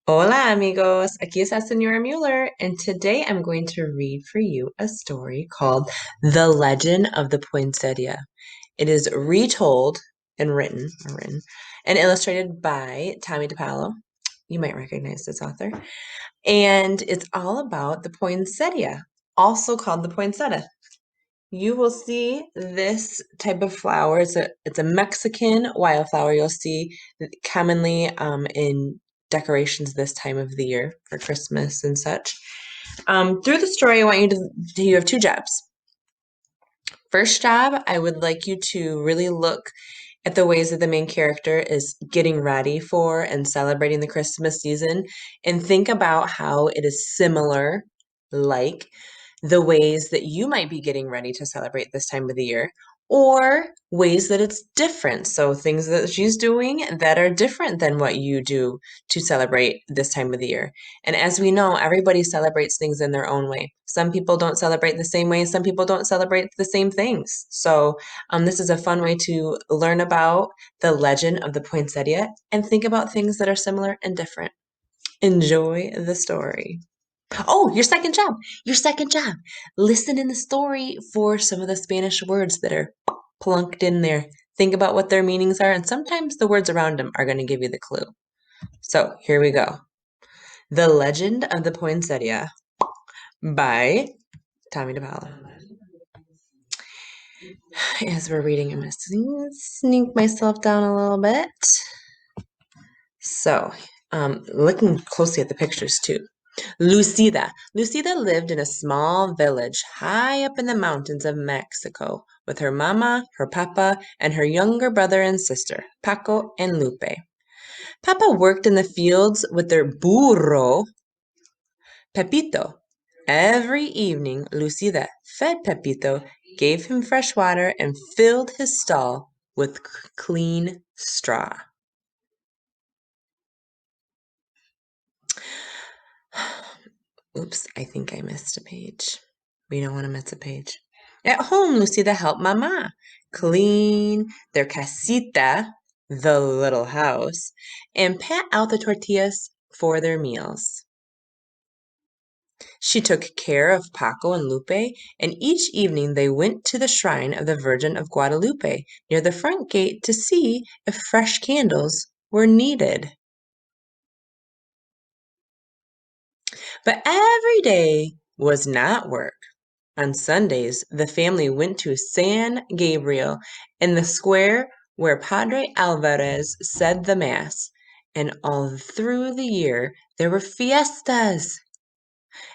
Hola amigos, aquí está Señora Mueller, and today I'm going to read for you a story called The Legend of the Poinsettia. It is retold and written and illustrated by Tomie dePaola. You might recognize this author. And it's all about the poinsettia, also called the poinsettia. You will see this type of flower. It's a Mexican wildflower. You'll see commonly in decorations this time of the year for Christmas and such. Through the story, I want you have two jobs. First job, I would like you to really look at the ways that the main character is getting ready for and celebrating the Christmas season and think about how it is similar, like the ways that you might be getting ready to celebrate this time of the year, or ways that it's different. So, things that she's doing that are different than what you do to celebrate this time of the year. And as we know, everybody celebrates things in their own way. Some people don't celebrate the same way, some people don't celebrate the same things. So, this is a fun way to learn about the legend of the poinsettia and think about things that are similar and different. Enjoy the story. Oh, your second job. Your second job. Listen in the story for some of the Spanish words that are plunked in there. Think about what their meanings are, and sometimes the words around them are going to give you the clue. So here we go. The Legend of the Poinsettia by Tomie dePaola. As we're reading, I'm going to sneak myself down a little bit. So, looking closely at the pictures too. Lucida. Lucida lived in a small village high up in the mountains of Mexico with her mama, her papa, and her younger brother and sister, Paco and Lupe. Papa worked in the fields with their burro, Pepito. Every evening, Lucida fed Pepito, gave him fresh water, and filled his stall with clean straw. Oops, I think I missed a page. We don't want to miss a page. At home, Lucida helped Mama clean their casita, the little house, and pat out the tortillas for their meals. She took care of Paco and Lupe, and each evening they went to the shrine of the Virgin of Guadalupe near the front gate to see if fresh candles were needed. But every day was not work. On Sundays, the family went to San Gabriel in the square where Padre Alvarez said the Mass, and all through the year there were fiestas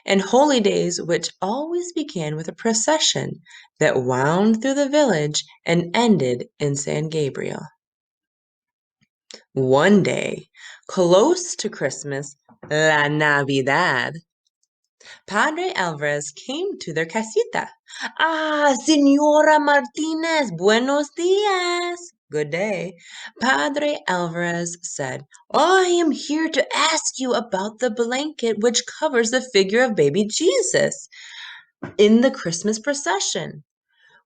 and holy days which always began with a procession that wound through the village and ended in San Gabriel. One day, close to Christmas, La Navidad, Padre Alvarez came to their casita. Ah, Señora Martinez, buenos días. Good day. Padre Alvarez said, I am here to ask you about the blanket which covers the figure of baby Jesus in the Christmas procession.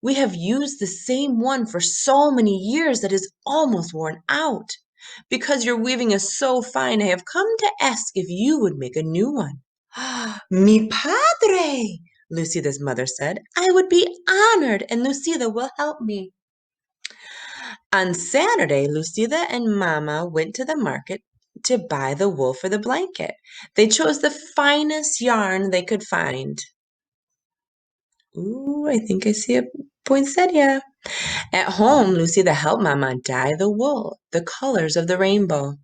We have used the same one for so many years that it is almost worn out. Because your weaving is so fine, I have come to ask if you would make a new one. Mi padre, Lucida's mother said. I would be honored, and Lucida will help me. On Saturday, Lucida and Mama went to the market to buy the wool for the blanket. They chose the finest yarn they could find. Ooh, I think I see a poinsettia. At home, Lucida helped Mama dye the wool, the colors of the rainbow.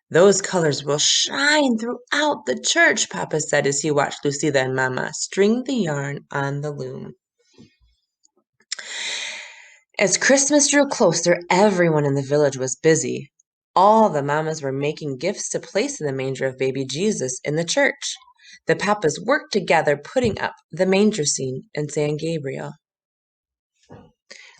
Those colors will shine throughout the church, Papa said as he watched Lucida and Mama string the yarn on the loom. As Christmas drew closer, everyone in the village was busy. All the mamas were making gifts to place in the manger of baby Jesus in the church. The papas worked together putting up the manger scene in San Gabriel.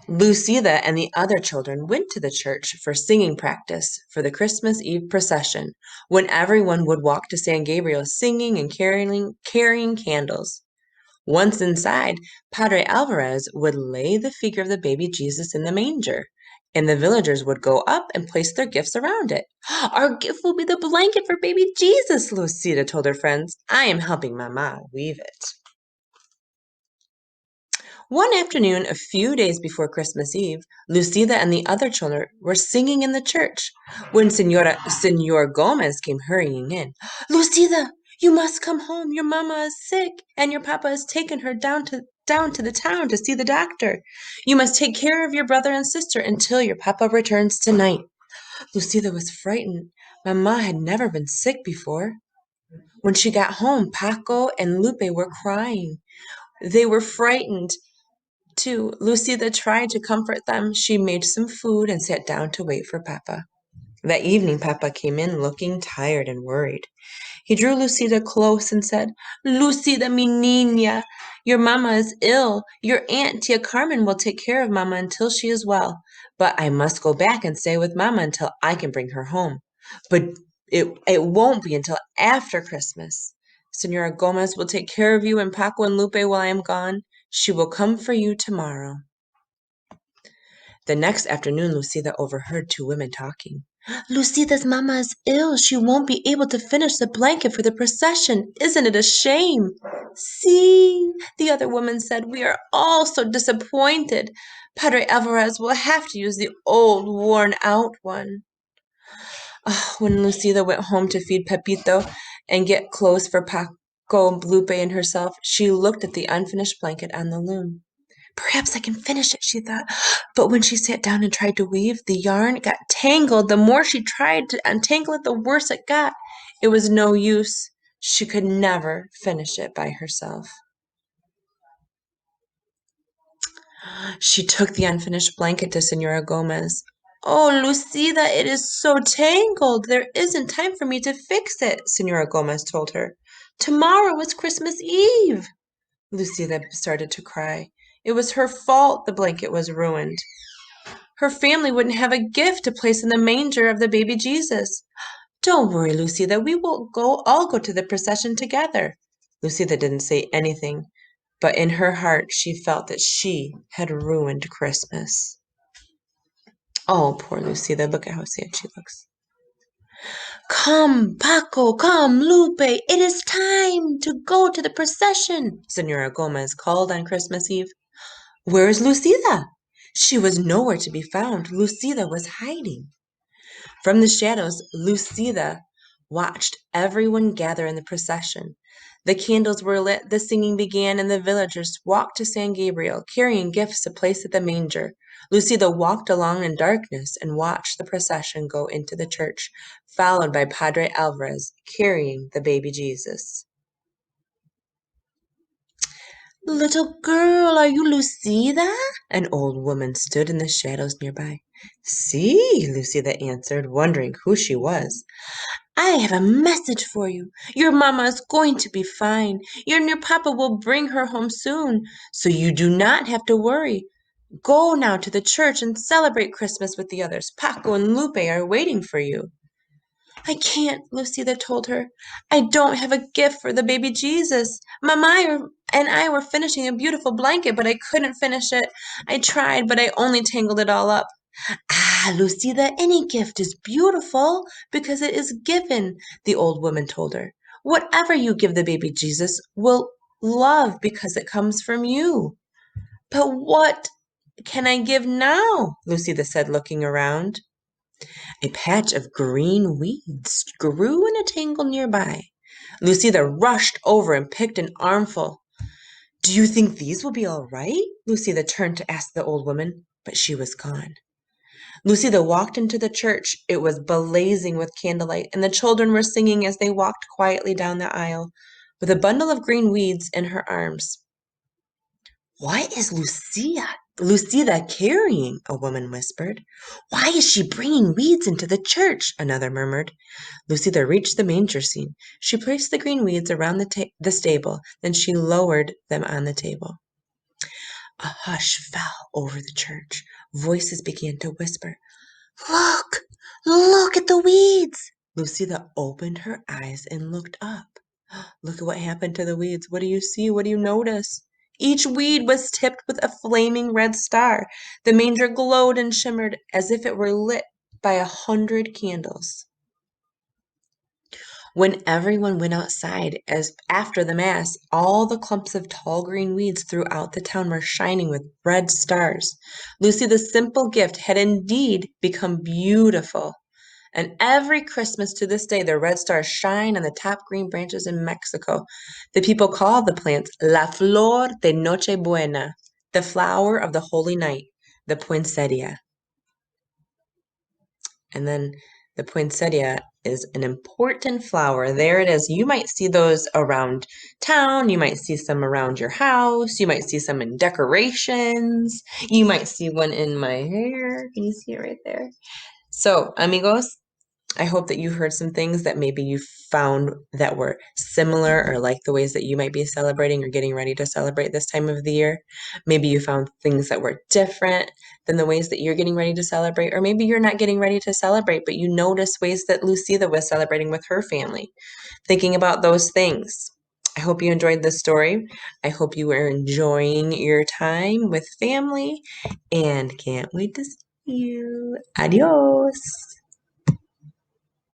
Lucida and the other children went to the church for singing practice for the Christmas Eve procession, when everyone would walk to San Gabriel singing and carrying candles. Once inside, Padre Alvarez would lay the figure of the baby Jesus in the manger. and the villagers would go up and place their gifts around it. Our gift will be the blanket for baby Jesus, Lucida told her friends. I am helping Mama weave it. One afternoon, a few days before Christmas Eve, Lucida and the other children were singing in the church when Senor Gomez came hurrying in. Lucida, you must come home. Your mama is sick, and your papa has taken her down to the town to see the doctor. You must take care of your brother and sister until your papa returns tonight. Lucida was frightened. Mama had never been sick before. When she got home, Paco and Lupe were crying. They were frightened too. Lucida tried to comfort them. She made some food and sat down to wait for Papa. That evening, Papa came in looking tired and worried. He drew Lucida close and said, Lucida, mi niña, your mama is ill. Your aunt, Tia Carmen, will take care of mama until she is well. But I must go back and stay with mama until I can bring her home. But it won't be until after Christmas. Senora Gomez will take care of you and Paco and Lupe while I am gone. She will come for you tomorrow. The next afternoon, Lucida overheard two women talking. Lucida's mama is ill. She won't be able to finish the blanket for the procession. Isn't it a shame? See, the other woman said, we are all so disappointed. Padre Alvarez will have to use the old, worn-out one. When Lucida went home to feed Pepito and get clothes for Paco, Lupe, and herself, she looked at the unfinished blanket on the loom. Perhaps I can finish it, she thought. But when she sat down and tried to weave, the yarn got tangled. The more she tried to untangle it, the worse it got. It was no use. She could never finish it by herself. She took the unfinished blanket to Señora Gomez. Oh, Lucida, it is so tangled. There isn't time for me to fix it, Señora Gomez told her. Tomorrow is Christmas Eve. Lucida started to cry. It was her fault the blanket was ruined. Her family wouldn't have a gift to place in the manger of the baby Jesus. Don't worry, Lucida. We will all go to the procession together. Lucida didn't say anything, but in her heart she felt that she had ruined Christmas. Oh, poor Lucida. Look at how sad she looks. Come, Paco, come, Lupe. It is time to go to the procession, Senora Gomez called on Christmas Eve. Where is Lucida? She was nowhere to be found. Lucida was hiding. From the shadows, Lucida watched everyone gather in the procession. The candles were lit, the singing began, and the villagers walked to San Gabriel, carrying gifts to place at the manger. Lucida walked along in darkness and watched the procession go into the church, followed by Padre Alvarez carrying the baby Jesus. Little girl, are you Lucida? An old woman stood in the shadows nearby. See, Lucida answered, wondering who she was. I have a message for you. Your mama is going to be fine. Your new papa will bring her home soon, so you do not have to worry. Go now to the church and celebrate Christmas with the others. Paco and Lupe are waiting for you. I can't, Lucida told her. I don't have a gift for the baby Jesus. Mama and I were finishing a beautiful blanket, but I couldn't finish it. I tried, but I only tangled it all up. Ah, Lucida, any gift is beautiful because it is given, the old woman told her. Whatever you give the baby Jesus will love because it comes from you. But what can I give now? Lucida said, looking around. A patch of green weeds grew in a tangle nearby. Lucida rushed over and picked an armful. Do you think these will be all right? Lucida turned to ask the old woman, but she was gone. Lucida walked into the church. It was blazing with candlelight, and the children were singing as they walked quietly down the aisle, with a bundle of green weeds in her arms. What is Lucida carrying? A woman whispered. Why is she bringing weeds into the church? Another murmured. Lucida reached the manger scene. She placed the green weeds around the stable, then she lowered them on the table. A hush fell over the church. Voices began to whisper. Look! Look at the weeds! Lucida opened her eyes and looked up. Look at what happened to the weeds. What do you see? What do you notice? Each weed was tipped with a flaming red star. The manger glowed and shimmered as if it were lit by 100 candles. When everyone went outside as after the mass, all the clumps of tall green weeds throughout the town were shining with red stars. Lucy, the simple gift had indeed become beautiful. And every Christmas to this day, the red stars shine on the top green branches in Mexico. The people call the plant La Flor de Nochebuena, the flower of the holy night, the poinsettia. And then the poinsettia is an important flower. There it is. You might see those around town. You might see some around your house. You might see some in decorations. You might see one in my hair. Can you see it right there? So, amigos, I hope that you heard some things that maybe you found that were similar or like the ways that you might be celebrating or getting ready to celebrate this time of the year. Maybe you found things that were different than the ways that you're getting ready to celebrate, or maybe you're not getting ready to celebrate, but you notice ways that Lucida was celebrating with her family. Thinking about those things. I hope you enjoyed this story. I hope you were enjoying your time with family and can't wait to see you. Adios.